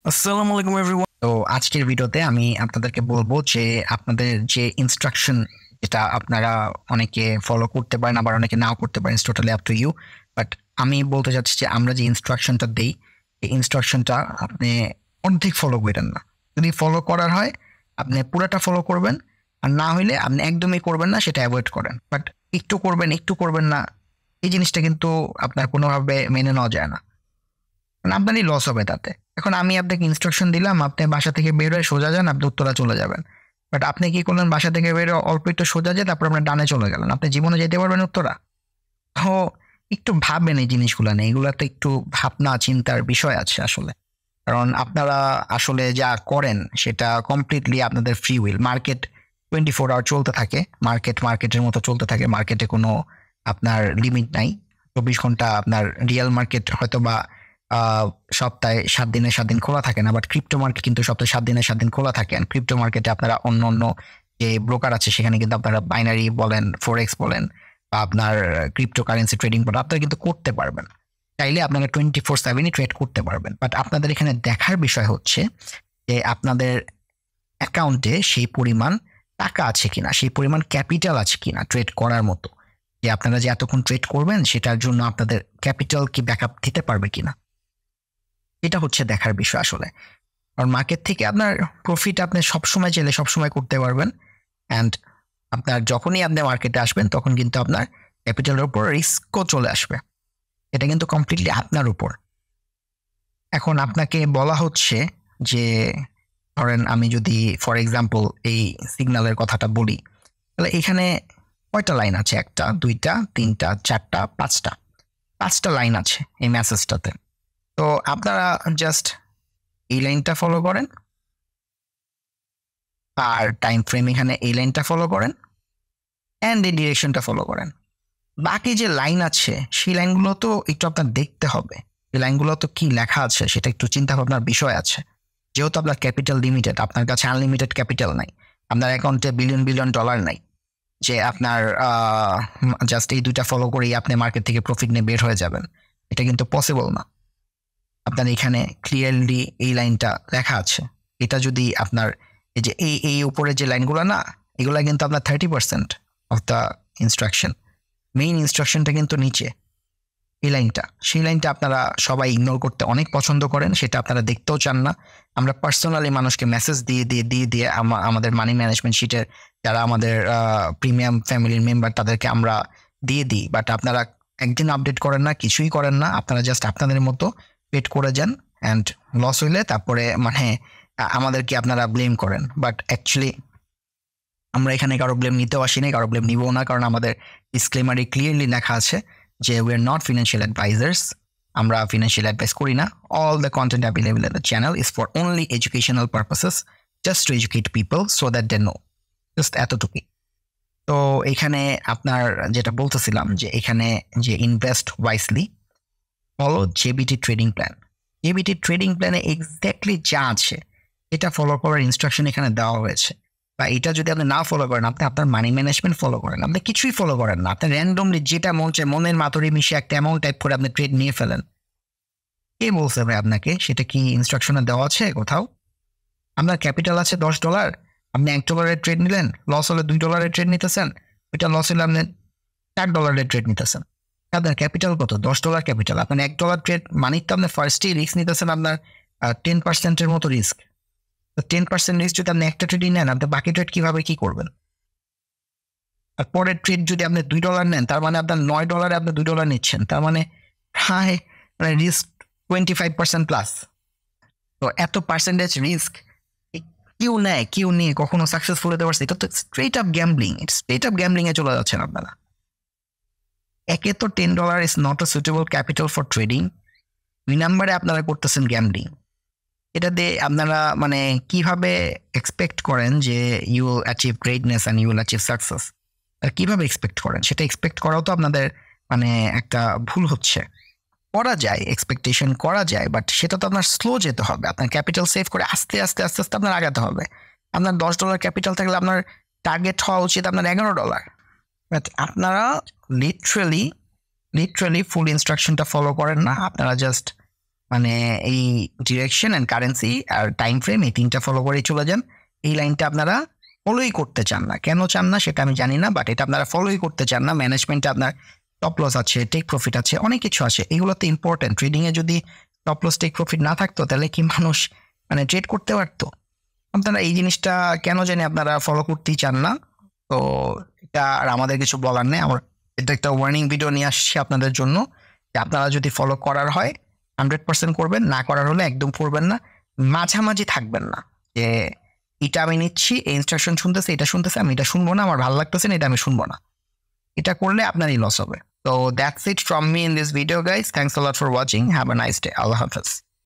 আসসালামু আলাইকুম এভরিওয়ান। তো আজকের ভিডিওতে আমি আপনাদেরকে বলবো যে আপনাদের যে ইনস্ট্রাকশন, যেটা আপনারা অনেকে ফলো করতে পারেন, আবার অনেকে নাও করতে পারেন, totally up to you. But আমি বলতে চাচ্ছি যে আমরা যে ইনস্ট্রাকশনটা দেই, এই ইনস্ট্রাকশনটা আপনি অর্ধেক ফলো করেন না। যদি ফলো করার হয় আপনি পুরোটা ফলো করবেন, আর না হইলে আপনি একদমই করবেন না, সেটা অ্যাভয়েড করেন। বাট একটু করবেন, একটু করবেন না, এই জিনিসটা কিন্তু আপনার কোনোভাবে মেনে নেওয়া যায় না, মানে আপনারই লস হবে তাতে। এখন আমি আপনাকে ইনস্ট্রাকশন দিলাম, আপনি বাসা থেকে বের হয়ে সোজা যান, আপনি উত্তরা চলে যাবেন। বাট আপনি কি করলেন, বাসা থেকে বের হয়ে অল্প একটু সোজা যেয়ে তারপর আপনার ডানে চলে গেলেন, আপনি জীবনে যেতে পারবেন উত্তরা? তো একটু ভাববেন এই জিনিসগুলো নিয়ে, এগুলাতে একটু ভাবনা চিন্তার বিষয় আছে আসলে। কারণ আপনারা আসলে যা করেন সেটা কমপ্লিটলি আপনাদের ফ্রি উইল। মার্কেট 24 আওয়ার চলতে থাকে, মার্কেটের মতো চলতে থাকে। মার্কেটে কোনো আপনার লিমিট নাই। 24 ঘন্টা আপনার রিয়েল মার্কেট হয়তো বা সপ্তাহে 7 দিনে 7 দিন খোলা থাকে না, বাট ক্রিপ্টো মার্কেট কিন্তু সপ্তাহে 7 দিনে 7 দিন খোলা থাকে। ক্রিপ্টো মার্কেটে আপনারা অন্য অন্য যে ব্রোকার আছে সেখানে কিন্তু আপনারা বাইনারি বলেন, ফোরেক্স বলেন, বা আপনার ক্রিপ্টো কারেন্সি ট্রেডিং বলেন, আপনারা কিন্তু করতে পারবেন। চাইলে আপনারা 24/7 ট্রেড করতে পারবেন। বাট আপনাদের এখানে দেখার বিষয় হচ্ছে যে আপনাদের অ্যাকাউন্টে সেই পরিমাণ টাকা আছে কিনা, সেই পরিমাণ ক্যাপিটাল আছে কিনা ট্রেড করার মতো, যে আপনারা যে এতক্ষণ ট্রেড করবেন সেটার জন্য আপনাদের ক্যাপিটাল কি ব্যাকআপ দিতে পারবে কিনা, এটা হচ্ছে দেখার বিষয় আসলে। কারণ মার্কেট থেকে আপনার প্রফিট আপনি সবসময় চাইলে সবসময় করতে পারবেন। অ্যান্ড আপনার যখনই আপনি মার্কেটে আসবেন তখন কিন্তু আপনার ক্যাপিটালের উপর রিস্কও চলে আসবে। এটা কিন্তু কমপ্লিটলি আপনার উপর। এখন আপনাকে বলা হচ্ছে যে, ধরেন আমি যদি ফর এক্সাম্পল এই সিগন্যালের কথাটা বলি, তাহলে এখানে কয়টা লাইন আছে? 1টা 2টা 3টা 4টা 5টা লাইন আছে এই মেসেজটাতে। তো আপনারা জাস্ট এই লাইনটা ফলো করেন, আর টাইম ফ্রেম এখানে এই লাইনটা ফলো করেন, অ্যান্ড এই ডিরেকশনটা ফলো করেন। বাকি যে লাইন আছে সেই লাইনগুলো তো একটু আপনার দেখতে হবে। এই লাইনগুলো তো কি লেখা আছে সেটা একটু চিন্তা ভাবনার বিষয় আছে। যেহেতু আপনার ক্যাপিটাল লিমিটেড, আপনার কাছে আনলিমিটেড ক্যাপিটাল নাই, আপনার অ্যাকাউন্টে বিলিয়ন বিলিয়ন ডলার নাই, যে আপনার জাস্ট এই দুইটা ফলো করেই আপনি মার্কেট থেকে প্রফিট নিয়ে বের হয়ে যাবেন। এটা কিন্তু পসিবল না। আপনার এখানে ক্লিয়ারলি এই লাইনটা লেখা আছে। এটা যদি আপনার এই যে এই উপরে যে লাইনগুলো না, এগুলা কিন্তু আপনার 30% অফ দ্য ইনস্ট্রাকশন। মেইন ইনস্ট্রাকশনটা কিন্তু নিচে এই লাইনটা। সেই লাইনটা আপনারা সবাই ইগনোর করতে অনেক পছন্দ করেন, সেটা আপনারা দেখতেও চান না। আমরা পার্সোনালি মানুষকে মেসেজ দিয়ে আমাদের মানি ম্যানেজমেন্ট শিটের যারা আমাদের প্রিমিয়াম ফ্যামিলির মেম্বার তাদেরকে আমরা দিয়ে দিই। বাট আপনারা একদিন আপডেট করেন না, কিছুই করেন না। আপনারা জাস্ট আপনাদের মতো পেড করে যান, অ্যান্ড লস হইলে তারপরে মানে আমাদেরকে আপনারা ব্লেম করেন। বাট অ্যাকচুয়ালি আমরা এখানে কারো ব্লেম নিতেও আসি না, কারো ব্লেম নিবও না, কারণ আমাদের ডিসক্লেমারে ক্লিয়ারলি লেখা আছে যে we are not financial advisers. আমরা ফিনান্সিয়াল অ্যাডভাইস করি না। All the content available in the channel is for only educational purposes, just to educate people so that they know. Just এতটুকুই। তো এখানে আপনার যেটা বলতেছিলাম যে এখানে যে invest wisely, follow JBT trading plan. JBT trading প্ল্যানে এক্স্যাক্টলি যা আছে এটা ফলো করার ইনস্ট্রাকশন এখানে দেওয়া হয়েছে। বা এটা যদি আপনি না ফলো করেন, আপনি আপনার মানি ম্যানেজমেন্ট ফলো করেন, আপনি কিছুই ফলো করেন না, আপনি র্যান্ডমলি যেটা মন চায় মনের মাতুরি মিশে একটা অ্যামাউন্ট টাইপ করে আপনি ট্রেড নিয়ে ফেলেন, কে বলছে ভাই আপনাকে? সেটা কি ইনস্ট্রাকশনে দেওয়া আছে কোথাও? আপনার ক্যাপিটাল আছে $10, আপনি $1 ট্রেড নিলেন, লস হলে $2 ট্রেড নিতেছেন, ওইটা লস হলে আপনি $4 ট্রেড নিতেছেন। আপনার ক্যাপিটাল কত? $10 ক্যাপিটাল। আপনার $1 ট্রেড মানে তো আপনি ফার্স্টেই রিস্ক নিতেছেন আপনার 10%-এর মতো রিস্ক। তো 10% রিস্ক যদি আপনি একটা ট্রেডই নেন, আপনি বাকি ট্রেড কিভাবে কি করবেন? আর পরের ট্রেড যদি আপনি $2 নেন, তার মানে আপনার $9 আপনি $2 নিচ্ছেন, তার মানে হ্যাঁ, মানে রিস্ক 25% প্লাস। তো এত পার্সেন্টেজ রিস্ক কেউ নিয়ে কখনো সাকসেসফুল হতে পারছে? এটা তো straight up gambling. Straight up gambling এ চলে যাচ্ছেন আপনারা। একে তো $10 is not a suitable capital for trading, 2 নম্বরে আপনারা করতেছেন গ্যাম্বলিং। এটা দিয়ে আপনারা মানে কিভাবে এক্সপেক্ট করেন যে you will achieve greatness and you will achieve success? আর কিভাবে এক্সপেক্ট করেন? সেটা এক্সপেক্ট করাও তো আপনাদের মানে একটা ভুল হচ্ছে। করা যায়, এক্সপেকটেশন করা যায়, বাট সেটা তো আপনার স্লো যেতে হবে। আপনার ক্যাপিটাল সেভ করে আস্তে আস্তে আস্তে আস্তে আপনার আগাতে হবে। আপনার $10 ক্যাপিটাল থাকলে আপনার টার্গেট হওয়া উচিত আপনার $11। বাট আপনারা লিটারেলি ফুল ইনস্ট্রাকশনটা ফলো করেন না। আপনারা জাস্ট মানে এই ডিরেকশন অ্যান্ড কারেন্সি আর টাইম ফ্রেম এই 3টা ফলো করেই চলে যান। এই লাইনটা আপনারা ফলোই করতে চান না, কেন চান না সেটা আমি জানি না, বাট এটা আপনারা ফলোই করতে চান না। ম্যানেজমেন্টে আপনার স্টপ লস আছে, টেক প্রফিট আছে, অনেক কিছু আছে, এগুলো তো ইম্পর্টেন্ট। ট্রেডিংয়ে যদি স্টপ লস টেক প্রফিট না থাকতো তাহলে কি মানুষ মানে ট্রেড করতে পারতো? আপনারা এই জিনিসটা কেন জানি আপনারা ফলো করতেই চান না। তো এটা আর আমাদের কিছু বলার নেই। আমরা এটা একটা ওয়ার্নিং ভিডিও নিয়ে আসছি আপনাদের জন্য, যে আপনারা যদি ফলো করার হয় 100% করবেন, না করার হলে একদম করবেন না। মাঝামাঝি থাকবেন না যে এটা আমি নিচ্ছি, এই ইনস্ট্রাকশন শুনতেছে, এটা শুনতেছে, আমি এটা শুনবো না, আমার ভালো লাগতেছে না, এটা আমি শুনবো না। এটা করলে আপনারই লস হবে। তো that's it from me in this video guys. Thanks a lot for watching. Have a nice day. Allah হাফেজ।